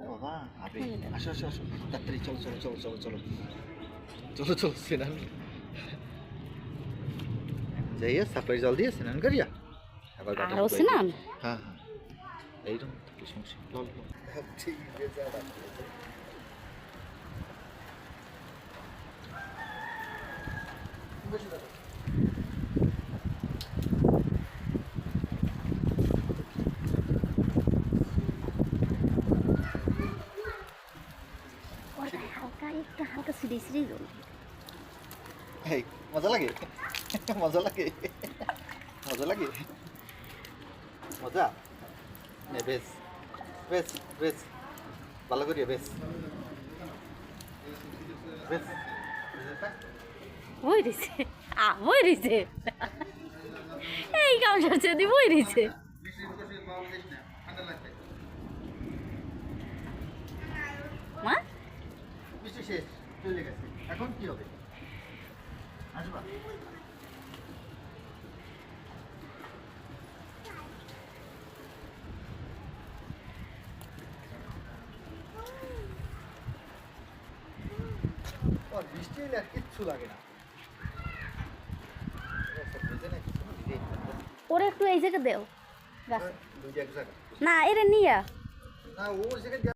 বাবা আবে আসো আসো আসো তাড়াতাড়ি চলো চলো চলো চলো চলো চলো চলো স্নান যাইয়া সাপ্লাই জল দিয়ে স্নান করিয়া আবার গাটা আরো স্নান হ্যাঁ হ্যাঁ এইরকম থাকি সমস্যা লল ঠিক আছে হালকা একটু হালকা সিঁড়ি সিঁড়ি জল এই মজা লাগে মজা লাগে মজা লাগে মজা নে বেশ বেশ বেশ ভালো করিয়া বেশ বেশ বই দিছে বই দিছে এই কাম সারছে দি বই দিছে মা বৃষ্টি শেষ চলে গেছে এখন কি হবে আসবা বৃষ্টি হলে আর কিচ্ছু লাগে না ওরে একটু এই জায়গা দেও গাছ দুই এক জায়গা না এরে নিয়া না ও জায়গায়